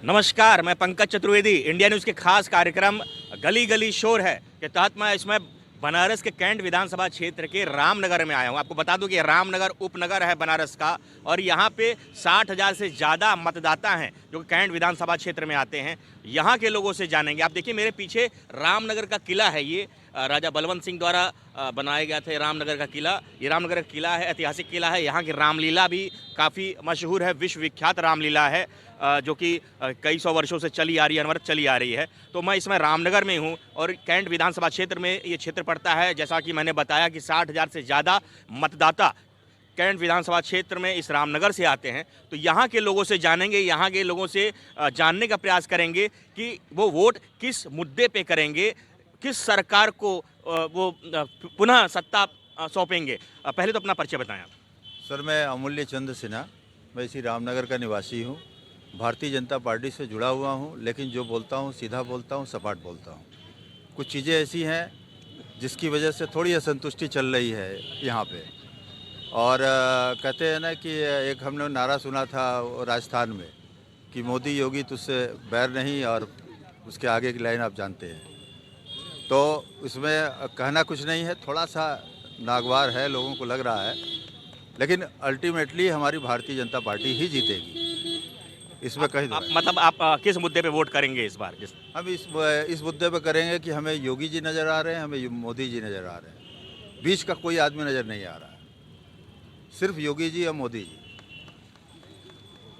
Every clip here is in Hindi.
नमस्कार, मैं पंकज चतुर्वेदी। इंडिया न्यूज़ के खास कार्यक्रम गली गली शोर है के तहत मैं इसमें बनारस के कैंट विधानसभा क्षेत्र के रामनगर में आया हूं। आपको बता दूं कि रामनगर उपनगर है बनारस का और यहां पे 60,000 से ज़्यादा मतदाता हैं जो कैंट विधानसभा क्षेत्र में आते हैं। यहां के लोगों से जानेंगे। आप देखिए मेरे पीछे रामनगर का किला है। ये राजा बलवंत सिंह द्वारा बनाया गया था रामनगर का किला। ये रामनगर का किला है, ऐतिहासिक किला है। यहाँ की रामलीला भी काफ़ी मशहूर है, विश्वविख्यात रामलीला है जो कि कई सौ वर्षों से चली आ रही है, अनवरत चली आ रही है। तो मैं इसमें रामनगर में हूँ और कैंट विधानसभा क्षेत्र में ये क्षेत्र पड़ता है। जैसा कि मैंने बताया कि 60,000 से ज़्यादा मतदाता कैंट विधानसभा क्षेत्र में इस रामनगर से आते हैं। तो यहाँ के लोगों से जानेंगे, यहाँ के लोगों से जानने का प्रयास करेंगे कि वो वोट किस मुद्दे पे करेंगे, किस सरकार को वो पुनः सत्ता सौंपेंगे। पहले तो अपना परिचय बताएं आप। सर, मैं अमूल्य चंद सिन्हा, मैं इसी रामनगर का निवासी हूँ। भारतीय जनता पार्टी से जुड़ा हुआ हूँ, लेकिन जो बोलता हूँ सीधा बोलता हूँ, सपाट बोलता हूँ। कुछ चीज़ें ऐसी हैं जिसकी वजह से थोड़ी असंतुष्टि चल रही है यहाँ पे। और कहते हैं ना कि एक हमने नारा सुना था राजस्थान में कि मोदी योगी तुझसे बैर नहीं, और उसके आगे की लाइन आप जानते हैं। तो इसमें कहना कुछ नहीं है, थोड़ा सा नागवार है, लोगों को लग रहा है, लेकिन अल्टीमेटली हमारी भारतीय जनता पार्टी ही जीतेगी, इसमें कहीं मतलब आप किस मुद्दे पे वोट करेंगे इस बार? हम इस मुद्दे पे करेंगे कि हमें योगी जी नज़र आ रहे हैं, हमें मोदी जी नज़र आ रहे हैं। बीच का कोई आदमी नज़र नहीं आ रहा है, सिर्फ योगी जी और मोदी जी।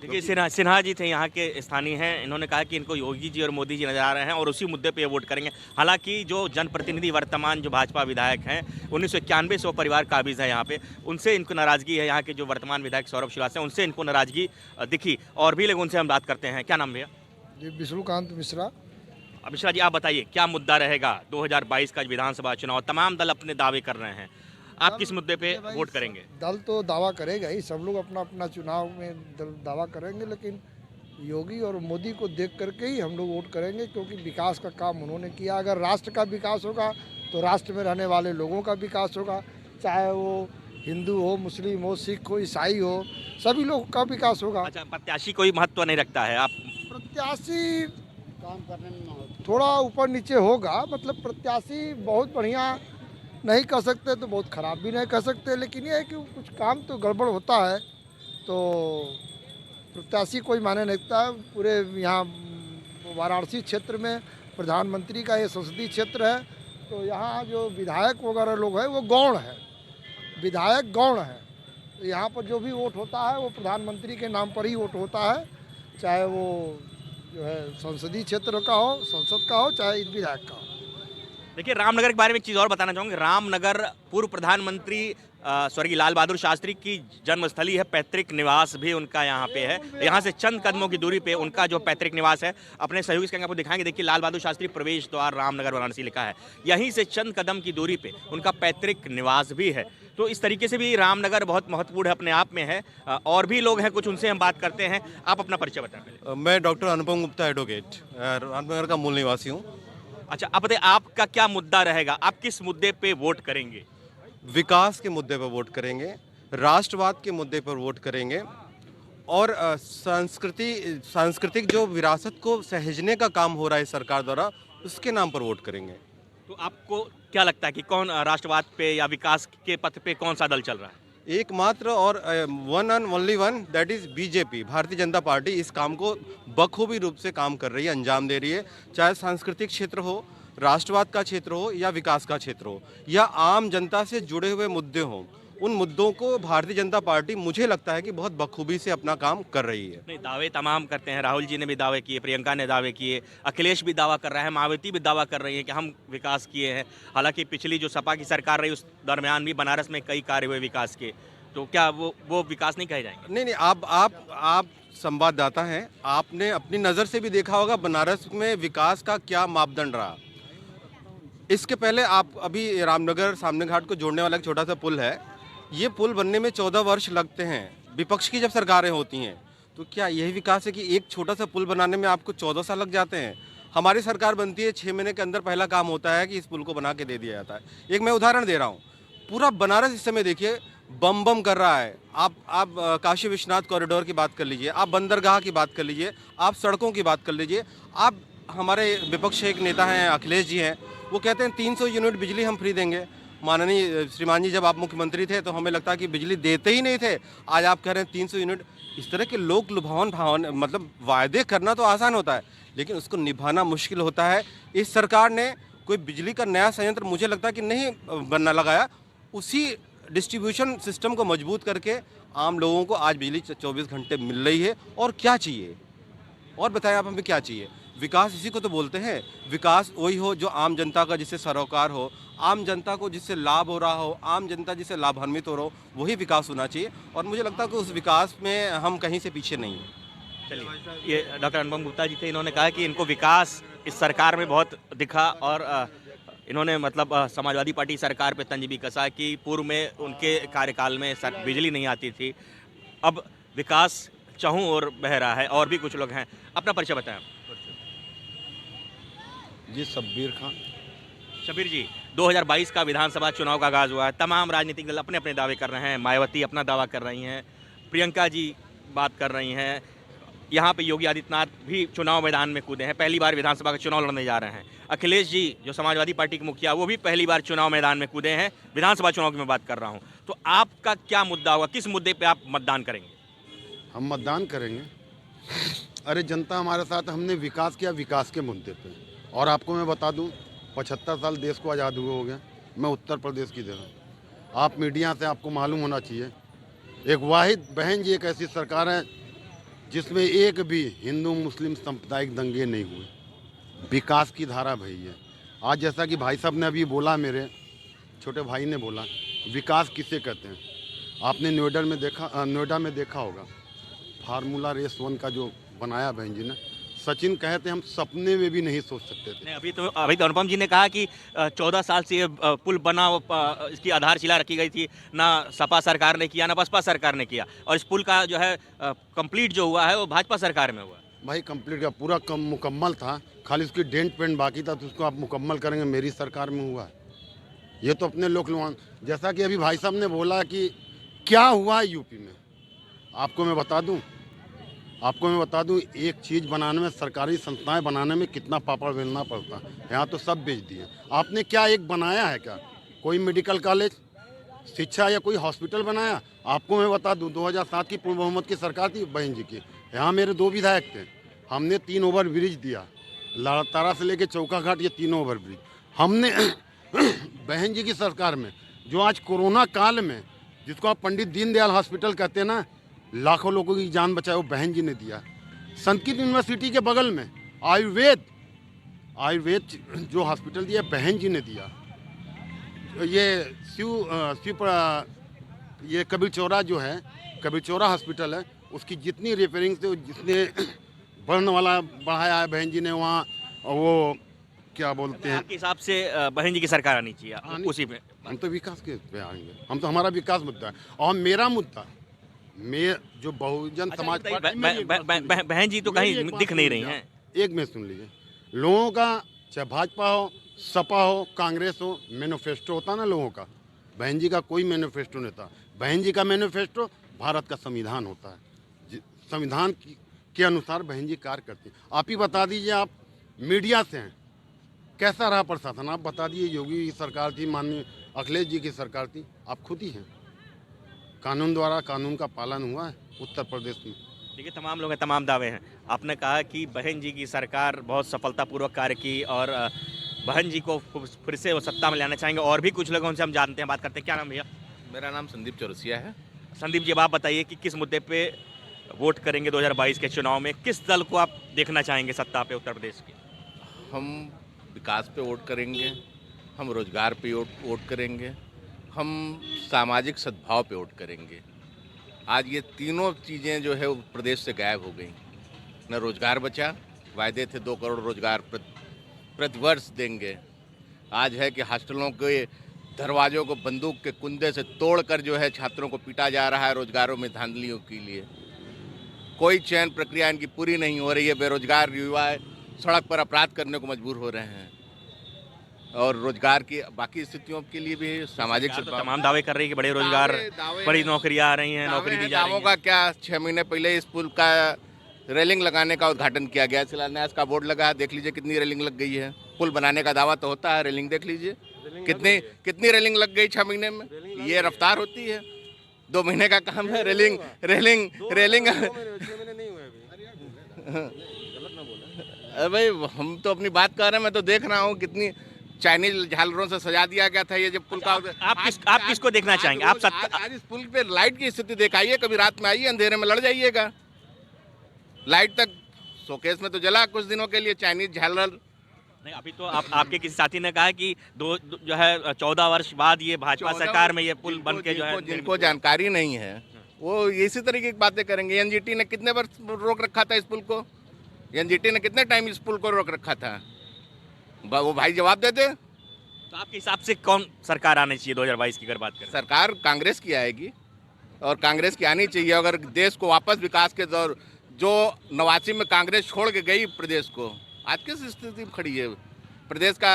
देखिए सिन्हा जी थे, यहाँ के स्थानीय हैं। इन्होंने कहा कि इनको योगी जी और मोदी जी नजर आ रहे हैं और उसी मुद्दे पे ये वोट करेंगे। हालांकि जो जनप्रतिनिधि वर्तमान जो भाजपा विधायक हैं 1991 से वो परिवार काबिज है यहाँ पे, उनसे इनको नाराजगी है। यहाँ के जो वर्तमान विधायक सौरभ श्रीवास्तव हैं उनसे इनको नाराजगी दिखी। और भी लोग उनसे हम बात करते हैं। क्या नाम भैया? जी, विष्णुकांत मिश्रा। मिश्रा जी, आप बताइए क्या मुद्दा रहेगा 2022 का विधानसभा चुनाव? तमाम दल अपने दावे कर रहे हैं, आप किस मुद्दे पे वोट करेंगे? दल तो दावा करेगा ही, सब लोग अपना अपना चुनाव में दावा करेंगे, लेकिन योगी और मोदी को देख करके ही हम लोग वोट करेंगे, क्योंकि विकास का काम उन्होंने किया। अगर राष्ट्र का विकास होगा तो राष्ट्र में रहने वाले लोगों का विकास होगा, चाहे वो हिंदू हो, मुस्लिम हो, सिख हो, ईसाई हो, सभी लोगों का विकास होगा। अच्छा, प्रत्याशी कोई महत्व नहीं रखता है? आप प्रत्याशी काम करने में थोड़ा ऊपर नीचे होगा, मतलब प्रत्याशी बहुत बढ़िया नहीं कर सकते तो बहुत ख़राब भी नहीं कर सकते, लेकिन ये है कि कुछ काम तो गड़बड़ होता है, तो प्रत्याशी कोई मायने नहीं रखता है। पूरे यहाँ वाराणसी क्षेत्र में प्रधानमंत्री का ये संसदीय क्षेत्र है, तो यहाँ जो विधायक वगैरह लोग हैं वो गौण है, विधायक गौण है। तो यहाँ पर जो भी वोट होता है वो प्रधानमंत्री के नाम पर ही वोट होता है, चाहे वो जो है संसदीय क्षेत्र का हो, संसद का हो, चाहे विधायक का हो। देखिए रामनगर के बारे में एक चीज़ और बताना चाहूँगा। रामनगर पूर्व प्रधानमंत्री स्वर्गीय लाल बहादुर शास्त्री की जन्मस्थली है, पैतृक निवास भी उनका यहाँ पे है। यहाँ से चंद कदमों की दूरी पे उनका जो पैतृक निवास है, अपने सहयोगी से आपको दिखाएंगे। देखिए लाल बहादुर शास्त्री प्रवेश द्वार रामनगर वाराणसी लिखा है, यहीं से चंद कदम की दूरी पे उनका पैतृक निवास भी है। तो इस तरीके से भी रामनगर बहुत महत्वपूर्ण है, अपने आप में है। और भी लोग हैं कुछ, उनसे हम बात करते हैं। आप अपना परिचय बताएं। मैं डॉक्टर अनुपम गुप्ता, एडवोकेट, रामनगर का मूल निवासी हूँ। अच्छा, आप बताइए आपका क्या मुद्दा रहेगा, आप किस मुद्दे पे वोट करेंगे? विकास के मुद्दे पर वोट करेंगे, राष्ट्रवाद के मुद्दे पर वोट करेंगे, और सांस्कृतिक जो विरासत को सहेजने का काम हो रहा है सरकार द्वारा, उसके नाम पर वोट करेंगे। तो आपको क्या लगता है कि कौन राष्ट्रवाद पे या विकास के पथ पे कौन सा दल चल रहा है? एकमात्र और one and only one, that is BJP, Bharatiya Janata party इस काम को बखूबी रूप से काम कर रही है, अंजाम दे रही है। चाहे सांस्कृतिक क्षेत्र हो, राष्ट्रवाद का क्षेत्र हो, या विकास का क्षेत्र हो, या आम जनता से जुड़े हुए मुद्दे हों, उन मुद्दों को भारतीय जनता पार्टी मुझे लगता है कि बहुत बखूबी से अपना काम कर रही है। नहीं, दावे तमाम करते हैं। राहुल जी ने भी दावे किए, प्रियंका ने दावे किए, अखिलेश भी दावा कर रहा है, मायावती भी दावा कर रही है कि हम विकास किए हैं। हालांकि पिछली जो सपा की सरकार रही उस दरमियान भी बनारस में कई कार्य हुए विकास के, तो क्या वो विकास नहीं कहे जाएंगे? नहीं, आप संवाददाता हैं, आपने अपनी नज़र से भी देखा होगा बनारस में विकास का क्या मापदंड रहा। इसके पहले आप अभी रामनगर सामने घाट को जोड़ने वाला एक छोटा सा पुल है, ये पुल बनने में 14 वर्ष लगते हैं, विपक्ष की जब सरकारें होती हैं। तो क्या यही विकास है कि एक छोटा सा पुल बनाने में आपको 14 साल लग जाते हैं? हमारी सरकार बनती है, 6 महीने के अंदर पहला काम होता है कि इस पुल को बना के दे दिया जाता है। एक मैं उदाहरण दे रहा हूँ, पूरा बनारस इस समय देखिए बम बम कर रहा है। आप काशी विश्वनाथ कॉरिडोर की बात कर लीजिए, आप बंदरगाह की बात कर लीजिए, आप सड़कों की बात कर लीजिए। आप हमारे विपक्ष एक नेता हैं अखिलेश जी हैं, वो कहते हैं 300 यूनिट बिजली हम फ्री देंगे। माननीय श्रीमान जी, जब आप मुख्यमंत्री थे तो हमें लगता कि बिजली देते ही नहीं थे, आज आप कह रहे हैं 300 यूनिट। इस तरह के लोक लुभावन भावन मतलब वायदे करना तो आसान होता है, लेकिन उसको निभाना मुश्किल होता है। इस सरकार ने कोई बिजली का नया संयंत्र मुझे लगता है कि नहीं बनना लगाया। उसी डिस्ट्रीब्यूशन सिस्टम को मजबूत करके आम लोगों को आज बिजली 24 घंटे मिल रही है। और क्या चाहिए, और बताएं आप हमें क्या चाहिए? विकास इसी को तो बोलते हैं। विकास वही हो जो आम जनता का जिससे सरोकार हो, आम जनता को जिससे लाभ हो रहा हो, आम जनता जिससे लाभान्वित हो रहा हो, वही विकास होना चाहिए। और मुझे लगता है कि उस विकास में हम कहीं से पीछे नहीं हैं। चलिए, ये डॉक्टर अनुपम गुप्ता जी थे, इन्होंने कहा कि इनको विकास इस सरकार में बहुत दिखा और इन्होंने मतलब समाजवादी पार्टी सरकार पे तंज भी कसा कि पूर्व में उनके कार्यकाल में बिजली नहीं आती थी, अब विकास चहूँ और बह रहा है। और भी कुछ लोग हैं, अपना परिचय बताएं। जी शब्बीर खान। शबीर जी, 2022 का विधानसभा चुनाव का आगाज हुआ है, तमाम राजनीतिक दल अपने अपने दावे कर रहे हैं। मायावती अपना दावा कर रही हैं, प्रियंका जी बात कर रही हैं, यहाँ पे योगी आदित्यनाथ भी चुनाव मैदान में कूदे हैं, पहली बार विधानसभा का चुनाव लड़ने जा रहे हैं। अखिलेश जी जो समाजवादी पार्टी के मुखिया, वो भी पहली बार चुनाव मैदान में कूदे हैं, विधानसभा चुनाव की मैं बात कर रहा हूँ। तो आपका क्या मुद्दा होगा, किस मुद्दे पर आप मतदान करेंगे? हम मतदान करेंगे। अरे जनता हमारे साथ, हमने विकास किया, विकास के मुद्दे पे। और आपको मैं बता दूं, 75 साल देश को आज़ाद हुए हो गए, मैं उत्तर प्रदेश की जगह। आप मीडिया से आपको मालूम होना चाहिए, एक वाहिद बहन जी एक ऐसी सरकार है जिसमें एक भी हिंदू मुस्लिम सांप्रदायिक दंगे नहीं हुए। विकास की धारा बही है। आज जैसा कि भाई साहब ने अभी बोला, मेरे छोटे भाई ने बोला, विकास किसे कहते हैं? आपने नोएडा में देखा होगा फार्मूला रेस 1 का जो बनाया बहन जी ने, सचिन कहते हम सपने में भी नहीं सोच सकते थे। नहीं, अभी तो अनुपम जी ने कहा कि 14 साल से ये पुल बना, इसकी आधारशिला रखी गई थी, ना सपा सरकार ने किया ना बसपा सरकार ने किया, और इस पुल का जो है कंप्लीट जो हुआ है वो भाजपा सरकार में हुआ। भाई कंप्लीट का पूरा मुकम्मल था, खाली उसकी डेंट पेंट बाकी था, तो उसको आप मुकम्मल करेंगे, मेरी सरकार में हुआ है। ये तो अपने लोक लुभान, जैसा कि अभी भाई साहब ने बोला कि क्या हुआ है यूपी में, आपको मैं बता दूं एक चीज़ बनाने में, सरकारी संस्थाएं बनाने में कितना पापड़ बेलना पड़ता है। यहाँ तो सब बेच दिए। आपने क्या एक बनाया है क्या? कोई मेडिकल कॉलेज, शिक्षा या कोई हॉस्पिटल बनाया? आपको मैं बता दूं 2007 की पूर्व बहुमत की सरकार थी बहन जी की, यहाँ मेरे 2 विधायक थे, हमने 3 ओवर ब्रिज दिया, लाड़तारा से लेके चौका घाट, ये 3 ओवर ब्रिज हमने बहन जी की सरकार में। जो आज कोरोना काल में, जिसको आप पंडित दीनदयाल हॉस्पिटल कहते हैं ना, लाखों लोगों की जान बचाए, वो बहन जी ने दिया। संस्कृत यूनिवर्सिटी के बगल में आयुर्वेद जो हॉस्पिटल दिया, बहन जी ने दिया। ये कबीर चौरा जो है, कबीर चौरा हॉस्पिटल है, उसकी जितनी रिपेयरिंग से जितने बढ़ाया है बहन जी ने वहाँ, वो क्या बोलते हैं, आपके हिसाब से बहन जी की सरकार आनी चाहिए उसी में? हम तो विकास के पे आएंगे, हम तो, हमारा विकास मुद्दा है। और मेरा मुद्दा, मैं जो बहुजन समाज पार्टी, बहन जी तो कहीं दिख नहीं रही हैं। एक में सुन लीजिए, लोगों का चाहे भाजपा हो, सपा हो, कांग्रेस हो, मैनिफेस्टो होता ना लोगों का, बहन जी का कोई मैनिफेस्टो नहीं था। बहन जी का मैनिफेस्टो भारत का संविधान होता है, संविधान के अनुसार बहन जी कार्य करती हैं। आप ही बता दीजिए, आप मीडिया से हैं, कैसा रहा प्रशासन? आप बता दिए, योगी की सरकार थी, माननीय अखिलेश जी की सरकार थी, आप खुद ही हैं। कानून द्वारा कानून का पालन हुआ है उत्तर प्रदेश में। देखिए, तमाम लोग हैं, तमाम दावे हैं। आपने कहा कि बहन जी की सरकार बहुत सफलतापूर्वक कार्य की और बहन जी को फिर से वो सत्ता में लाना चाहेंगे। और भी कुछ लोग उनसे हम जानते हैं, बात करते हैं। क्या नाम भैया? मेरा नाम संदीप चौरसिया है। संदीप जी, अब आप बताइए कि किस मुद्दे पे वोट करेंगे 2022 के चुनाव में? किस दल को आप देखना चाहेंगे सत्ता पे उत्तर प्रदेश के? हम विकास पे वोट करेंगे, हम रोजगार पे वोट करेंगे, हम सामाजिक सद्भाव पे वोट करेंगे। आज ये तीनों चीज़ें जो है वो प्रदेश से गायब हो गई। न रोजगार बचा, वायदे थे 2 करोड़ रोजगार प्रतिवर्ष देंगे, आज है कि हॉस्टलों के दरवाजों को बंदूक के कुंदे से तोड़कर जो है छात्रों को पीटा जा रहा है रोजगारों में धांधलियों के लिए। कोई चयन प्रक्रिया इनकी पूरी नहीं हो रही है। बेरोजगार युवा सड़क पर अपराध करने को मजबूर हो रहे हैं। और रोजगार की बाकी स्थितियों के लिए भी सामाजिक सरकार तो सद्भाव। तमाम दावे कर रही है कि बड़े रोजगार, दावे बड़ी हैं। नौकरियां आ रही हैं, नौकरी दी जा रही दावों है। का क्या, 6 महीने पहले इस पुल का रेलिंग लगाने का उद्घाटन किया गया, शिलान्यास का बोर्ड लगा है, देख लीजिए कितनी रेलिंग लग गई है। पुल बनाने का दावा तो होता है, रेलिंग देख लीजिए कितनी रेलिंग लग गई 6 महीने में। ये रफ्तार होती है, 2 महीने का काम है। रेलिंग रेलिंग रेलिंग अरे भाई हम तो अपनी बात कर रहे हैं, मैं तो देख रहा हूँ कितनी चाइनीज झालरों से सजा दिया गया था ये जब पुल का। आप किसको देखना चाहेंगे? आप आज इस पुल पे लाइट की स्थिति दिखाइए, कभी रात में आइए, अंधेरे में लड़ जाइएगा। लाइट तक शोकेस में तो जला कुछ दिनों के लिए चाइनीज झालर। नहीं, अभी तो आपके किसी साथी ने कहा कि जो है 14 वर्ष बाद ये भाजपा सरकार में ये पुल बन के जो है जिनको जानकारी नहीं है वो इसी तरीके की बातें करेंगे। एनजीटी ने कितने वर्ष रोक रखा था इस पुल को? एनजीटी ने कितने टाइम इस पुल को रोक रखा था? वो भाई जवाब देते। तो आपके हिसाब से कौन सरकार आनी चाहिए 2022 की अगर बात करें? सरकार कांग्रेस की आएगी और कांग्रेस की आनी चाहिए। अगर देश को वापस विकास के दौर, जो 89 में कांग्रेस छोड़ के गई प्रदेश को, आज किस स्थिति में खड़ी है? प्रदेश का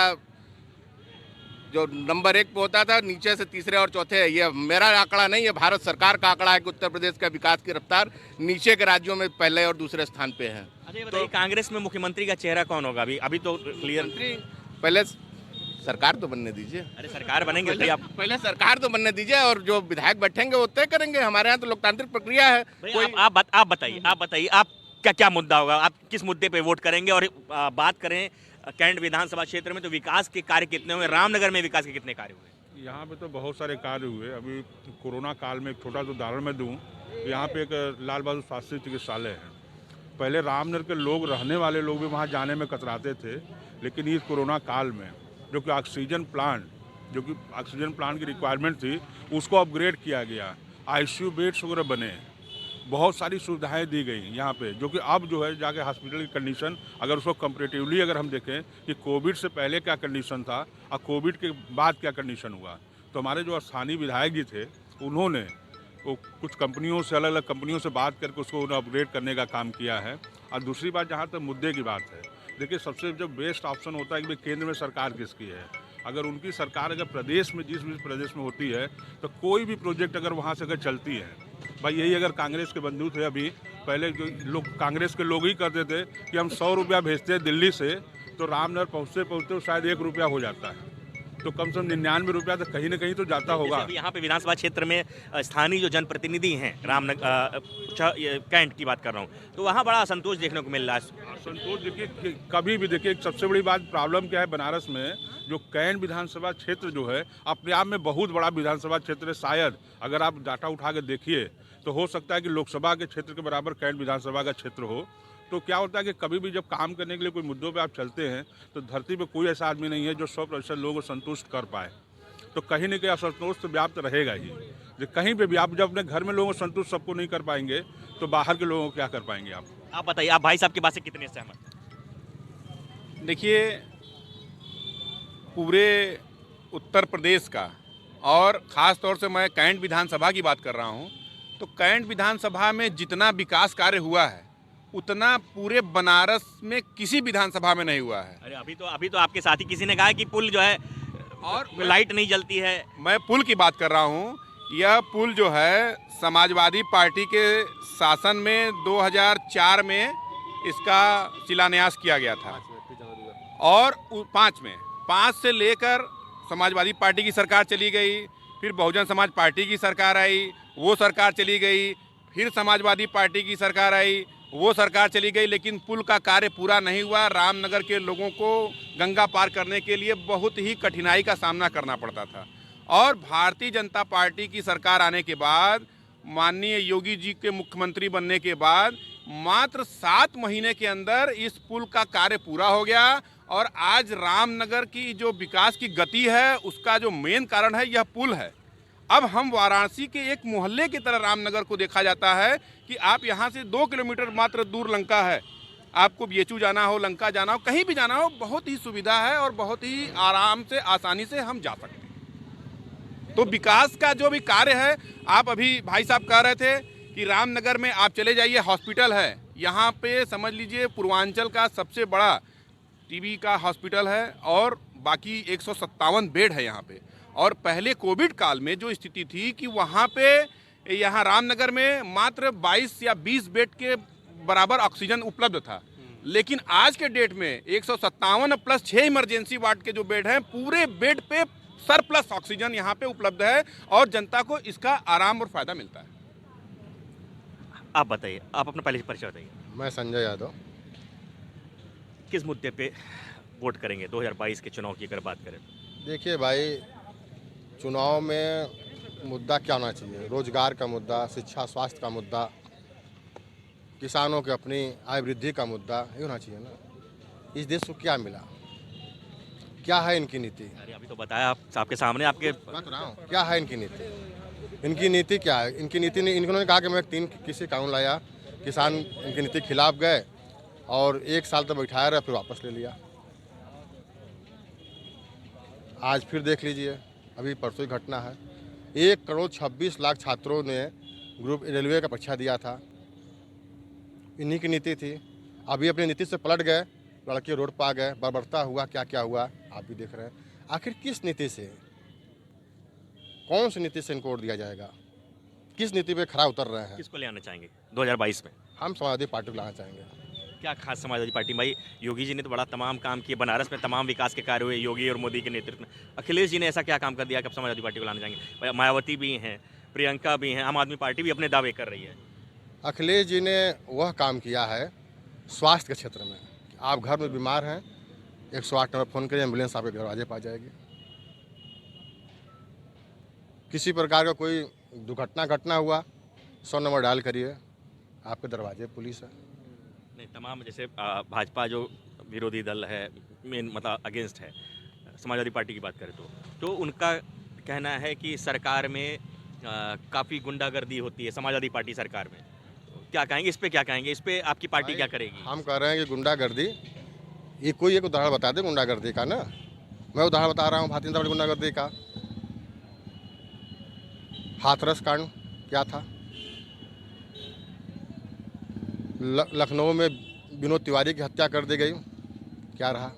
जो नंबर 1 पे होता था, नीचे से तीसरे और चौथे, ये मेरा आंकड़ा नहीं है, भारत सरकार का आंकड़ा है कि उत्तर प्रदेश का विकास की रफ्तार नीचे के राज्यों में पहले और दूसरे स्थान पे है। अच्छा, ये बताइए कांग्रेस में मुख्यमंत्री का चेहरा कौन होगा? अभी तो क्लियर। पहले सरकार तो बनने दीजिए। अरे सरकार बनेंगे भाई, आप पहले सरकार तो बनने दीजिए और जो विधायक बैठेंगे वो तय करेंगे। हमारे यहाँ तो लोकतांत्रिक प्रक्रिया है। भाई, आप बताइए आप क्या मुद्दा होगा? आप किस मुद्दे पे वोट करेंगे? और बात करें कैंट विधानसभा क्षेत्र में तो विकास के कार्य कितने हुए? रामनगर में विकास के कितने कार्य हुए? यहाँ पे तो बहुत सारे कार्य हुए। अभी कोरोना काल में एक छोटा सा उदाहरण मैं दूँ, यहाँ पे एक लाल बहादुर शास्त्री चिकित्सालय है। पहले रामनगर के लोग, रहने वाले लोग भी वहाँ जाने में कतराते थे, लेकिन इस कोरोना काल में जो कि ऑक्सीजन प्लांट की रिक्वायरमेंट थी, उसको अपग्रेड किया गया, आईसीयू बेड्स वगैरह बने, बहुत सारी सुविधाएं दी गई यहाँ पे, जो कि अब जो है जाके हॉस्पिटल की कंडीशन, अगर उसको कंपेरेटिवली अगर हम देखें कि कोविड से पहले क्या कंडीशन था और कोविड के बाद क्या कंडीशन हुआ, तो हमारे जो स्थानीय विधायक जी थे उन्होंने वो कुछ कंपनियों से, अलग अलग कंपनियों से बात करके उसको अपग्रेड करने का काम किया है। और दूसरी बात, जहाँ तक मुद्दे की बात है, देखिए सबसे जो बेस्ट ऑप्शन होता है कि भाई केंद्र में सरकार किसकी है। अगर उनकी सरकार अगर प्रदेश में, जिस भी प्रदेश में होती है, तो कोई भी प्रोजेक्ट अगर वहाँ से अगर चलती है, भाई यही अगर कांग्रेस के बंधु थे, अभी पहले जो लोग कांग्रेस के लोग ही करते थे कि हम 100 रुपया भेजते हैं दिल्ली से, तो रामनगर पहुँचते शायद 1 रुपया हो जाता है, तो कम से कम 99 रुपया तो कहीं ना कहीं तो जाता होगा। अभी यहाँ पे विधानसभा क्षेत्र में स्थानीय जो जनप्रतिनिधि हैं रामनगर कैंट की बात कर रहा हूँ, तो वहाँ बड़ा असंतोष देखने को मिल रहा है। असंतोष देखिए, कभी भी देखिए, सबसे बड़ी बात प्रॉब्लम क्या है बनारस में, जो कैंट विधानसभा क्षेत्र जो है अपने आप में बहुत बड़ा विधानसभा क्षेत्र है। शायद अगर आप डाटा उठा के देखिए तो हो सकता है कि लोकसभा के क्षेत्र के बराबर कैंट विधानसभा का क्षेत्र हो। तो क्या होता है कि कभी भी जब काम करने के लिए कोई मुद्दों पे आप चलते हैं तो धरती पे कोई ऐसा आदमी नहीं है जो 100% लोगों को संतुष्ट कर पाए, तो कहीं ना कहीं असंतोष तो व्याप्त रहेगा ही। जो कहीं पे भी आप जब अपने घर में लोगों को संतुष्ट सबको नहीं कर पाएंगे तो बाहर के लोगों को क्या कर पाएंगे आप? बताइए, आप भाई साहब की बात से कितने सहमत? देखिए, पूरे उत्तर प्रदेश का और ख़ास तौर से मैं कैंट विधानसभा की बात कर रहा हूँ, तो कैंट विधानसभा में जितना विकास कार्य हुआ है उतना पूरे बनारस में किसी विधानसभा में नहीं हुआ है। अरे अभी तो आपके साथी किसी ने कहा कि पुल जो है और लाइट नहीं जलती है। मैं पुल की बात कर रहा हूँ। यह पुल जो है समाजवादी पार्टी के शासन में 2004 में इसका शिलान्यास किया गया था और 5 से लेकर समाजवादी पार्टी की सरकार चली गई, फिर बहुजन समाज पार्टी की सरकार आई, वो सरकार चली गई, फिर समाजवादी पार्टी की सरकार आई, वो सरकार चली गई, लेकिन पुल का कार्य पूरा नहीं हुआ। रामनगर के लोगों को गंगा पार करने के लिए बहुत ही कठिनाई का सामना करना पड़ता था। और भारतीय जनता पार्टी की सरकार आने के बाद, माननीय योगी जी के मुख्यमंत्री बनने के बाद मात्र 7 महीने के अंदर इस पुल का कार्य पूरा हो गया। और आज रामनगर की जो विकास की गति है उसका जो मेन कारण है यह पुल है। अब हम वाराणसी के एक मोहल्ले की तरह रामनगर को देखा जाता है कि आप यहाँ से 2 किलोमीटर मात्र दूर लंका है, आपको बीएचयू जाना हो, लंका जाना हो, कहीं भी जाना हो, बहुत ही सुविधा है और बहुत ही आराम से, आसानी से हम जा सकते हैं। तो विकास का जो भी कार्य है, आप अभी भाई साहब कह रहे थे कि रामनगर में आप चले जाइए, हॉस्पिटल है यहाँ पे, समझ लीजिए पूर्वांचल का सबसे बड़ा टीबी का हॉस्पिटल है और बाकी 157 बेड है यहाँ पे। और पहले कोविड काल में जो स्थिति थी कि वहाँ पे यहाँ रामनगर में मात्र 22 या 20 बेड के बराबर ऑक्सीजन उपलब्ध था, लेकिन आज के डेट में 157 प्लस 6 इमरजेंसी वार्ड के जो बेड हैं, पूरे बेड पे सरप्लस ऑक्सीजन यहाँ पे उपलब्ध है और जनता को इसका आराम और फायदा मिलता है। आप बताइए, आप अपना पहले परिचय बताइए। मैं संजय यादव। किस मुद्दे पे वोट करेंगे 2022 के चुनाव की अगर बात करें? देखिए भाई, चुनाव में मुद्दा क्या होना चाहिए? रोजगार का मुद्दा, शिक्षा स्वास्थ्य का मुद्दा, किसानों की अपनी आय वृद्धि का मुद्दा, ये होना चाहिए ना। इस देश को क्या मिला, क्या है इनकी नीति? अरे अभी तो बताया आपके सामने, आपके बता रहा हूँ क्या है इनकी नीति। इनकी नीति क्या है? इनकी नीति ने, इन्होंने कहा कि मैं 3 कृषि कानून लाया, किसान इनकी नीति के खिलाफ गए और 1 साल तक बैठाया रहा, फिर वापस ले लिया। आज फिर देख लीजिए, अभी परसों ही घटना है। 1 करोड़ 26 लाख छात्रों ने ग्रुप रेलवे का परीक्षा दिया था, इन्हीं की नीति थी। अभी अपनी नीति से पलट गए, लड़के रोड पर आ गए, बर्बरता हुआ, क्या क्या हुआ आप भी देख रहे हैं। आखिर किस नीति से, कौन सी नीति से इनको वोट दिया जाएगा? किस नीति पे खरा उतर रहे हैं? किसको ले आना चाहेंगे 2022 में? हम समाजवादी पार्टी को लाना चाहेंगे। क्या खास समाजवादी पार्टी? भाई योगी जी ने तो बड़ा तमाम काम किए, बनारस में तमाम विकास के कार्य हुए योगी और मोदी के नेतृत्व में। अखिलेश जी ने ऐसा क्या काम कर दिया कि अब समाजवादी पार्टी को लाना चाहेंगे? मायावती भी हैं, प्रियंका भी हैं, आम आदमी पार्टी भी अपने दावे कर रही है। अखिलेश जी ने वह काम किया है स्वास्थ्य के क्षेत्र में। आप घर में बीमार हैं, 108 नंबर फ़ोन करिए, एम्बुलेंस आपके दरवाजे पर आ जाएगी। किसी प्रकार का कोई दुर्घटना हुआ, 100 नंबर डायल करिए, आपके दरवाजे पुलिस है। नहीं, तमाम जैसे भाजपा जो विरोधी दल है, मेन मतलब अगेंस्ट है, समाजवादी पार्टी की बात करें तो उनका कहना है कि सरकार में काफ़ी गुंडागर्दी होती है समाजवादी पार्टी सरकार में। क्या कहेंगे इस पे? क्या कहेंगे इस पे? आपकी पार्टी क्या करेगी? हम कह रहे हैं कि गुंडागर्दी, ये कोई एक उदाहरण बता दे गुंडागर्दी का ना। मैं उदाहरण बता रहा हूँ भारतीय जनता पार्टी गुंडागर्दी का। हाथरस कांड क्या था? लखनऊ में विनोद तिवारी की हत्या कर दी गई, क्या रहा?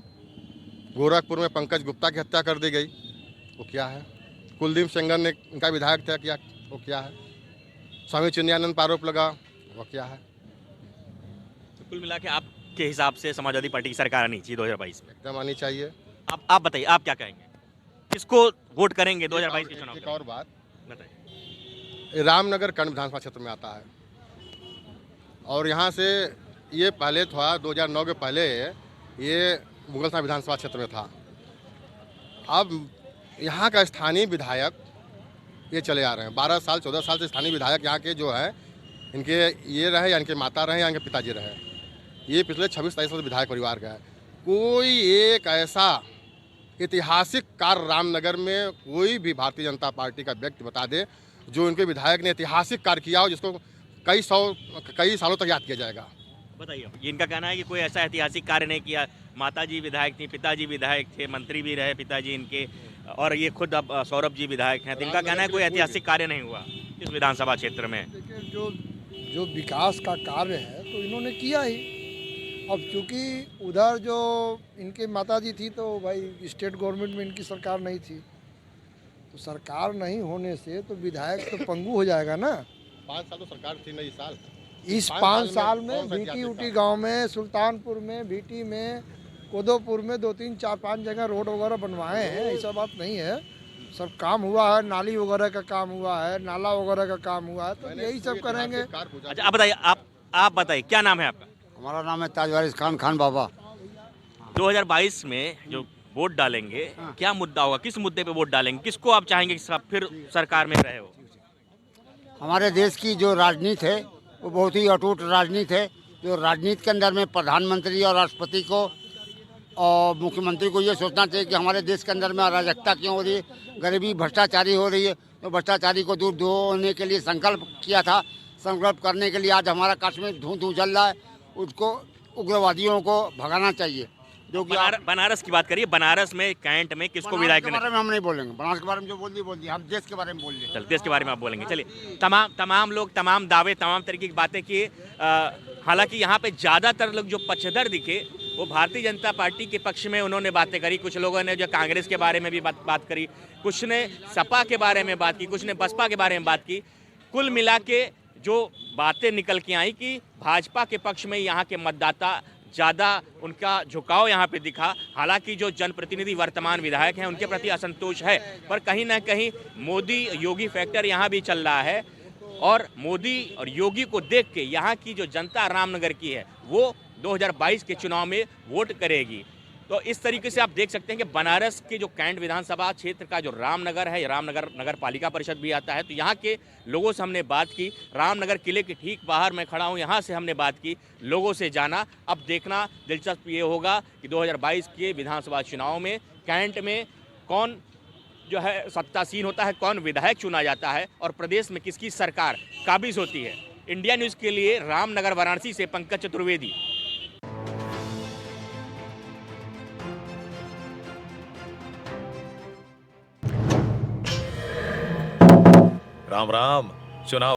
गोरखपुर में पंकज गुप्ता की हत्या कर दी गई, वो क्या है? कुलदीप सेंगर ने, इनका विधायक था, क्या वो क्या है? स्वामी चिन्मयानंद पर आरोप लगा, वो क्या है? तो कुल मिला के आपके हिसाब से समाजवादी पार्टी की सरकार आनी चाहिए 2022 में? एकदम आनी चाहिए। आप बताइए, आप क्या कहेंगे? किसको वोट करेंगे 2022 के चुनाव? एक और बात बताइए। रामनगर कर्ण विधानसभा क्षेत्र में आता है और यहाँ से ये पहले था 2009 के पहले ये मुगलसराय विधानसभा क्षेत्र में था। अब यहाँ का स्थानीय विधायक ये चले आ रहे हैं, 12 साल 14 साल से स्थानीय विधायक यहाँ के जो है, इनके ये रहे या इनके माता रहे या इनके पिताजी रहे, ये पिछले 26-27 साल से विधायक परिवार का है। कोई एक ऐसा ऐतिहासिक कार्य रामनगर में कोई भी भारतीय जनता पार्टी का व्यक्ति बता दे जो इनके विधायक ने ऐतिहासिक कार्य किया हो, जिसको कई सालों तक याद किया जाएगा। बताइए। ये इनका कहना है कि कोई ऐसा ऐतिहासिक कार्य नहीं किया। माताजी विधायक थी, पिताजी विधायक थे, मंत्री भी रहे पिताजी इनके, और ये खुद अब सौरभ जी विधायक हैं। तो इनका कहना है कोई ऐतिहासिक कार्य नहीं हुआ इस विधानसभा क्षेत्र में। देखिए, जो विकास का कार्य है तो इन्होंने किया ही। अब चूँकि उधर जो इनके माताजी थी तो भाई स्टेट गवर्नमेंट में इनकी सरकार नहीं थी, तो सरकार नहीं होने से तो विधायक तो पंगु हो जाएगा ना। 5 साल तो सरकार थी ना, साल इस 5 साल में भीटी उटी गांव में, सुल्तानपुर में, भीटी में, कोदोपुर में 2, 3, 4, 5 जगह रोड वगैरह बनवाए हैं। ऐसा बात नहीं है, सब काम हुआ है। नाली वगैरह का काम हुआ है, नाला वगैरह का काम हुआ है, तो यही सब करेंगे। अच्छा, आप बताइए, आप बताइए क्या नाम है आपका? हमारा नाम है ताजवारिस खान बाबा। 2022 में जो वोट डालेंगे, क्या मुद्दा होगा? किस मुद्दे पे वोट डालेंगे? किसको आप चाहेंगे कि सब फिर सरकार में रहे हो? हमारे देश की जो राजनीति है वो बहुत ही अटूट राजनीति है। जो राजनीति के अंदर में प्रधानमंत्री और राष्ट्रपति को और मुख्यमंत्री को ये सोचना चाहिए कि हमारे देश के अंदर में अराजकता क्यों हो रही है, गरीबी भ्रष्टाचारी हो रही है। तो भ्रष्टाचारी को दूर होने के लिए संकल्प किया था। संकल्प करने के लिए आज हमारा कश्मीर धूं जल रहा है, उसको उग्रवादियों को भगाना चाहिए। जो कि बनारस की बात करिए, बनारस में कैंट में किसको विधायक के बारे में हम नहीं बोलेंगे। बनारस के बारे में जो बोल दी, हम देश के बारे में बोल रहे। चल, देश के बारे में आप बोलेंगे। चलिए, तमाम लोग तमाम दावे, तमाम तरीके की बातें किए। हालांकि यहाँ पे ज़्यादातर लोग जो पक्षधर दिखे वो भारतीय जनता पार्टी के पक्ष में उन्होंने बातें करी। कुछ लोगों ने जो कांग्रेस के बारे में भी बात करी, कुछ ने सपा के बारे में बात की, कुछ ने बसपा के बारे में बात की। कुल मिला के जो बातें निकल के आई कि भाजपा के पक्ष में यहाँ के मतदाता ज़्यादा उनका झुकाव यहाँ पे दिखा। हालांकि जो जनप्रतिनिधि वर्तमान विधायक हैं उनके प्रति असंतोष है, पर कहीं ना कहीं मोदी योगी फैक्टर यहाँ भी चल रहा है और मोदी और योगी को देख के यहाँ की जो जनता रामनगर की है वो 2022 के चुनाव में वोट करेगी। तो इस तरीके से आप देख सकते हैं कि बनारस के जो कैंट विधानसभा क्षेत्र का जो रामनगर है, रामनगर नगर पालिका परिषद भी आता है, तो यहाँ के लोगों से हमने बात की। रामनगर किले के ठीक बाहर मैं खड़ा हूँ, यहाँ से हमने बात की, लोगों से जाना। अब देखना दिलचस्प ये होगा कि 2022 के विधानसभा चुनाव में कैंट में कौन जो है सत्तासीन होता है, कौन विधायक चुना जाता है और प्रदेश में किसकी सरकार काबिज होती है। इंडिया न्यूज़ के लिए रामनगर वाराणसी से पंकज चतुर्वेदी। राम राम। चुनाव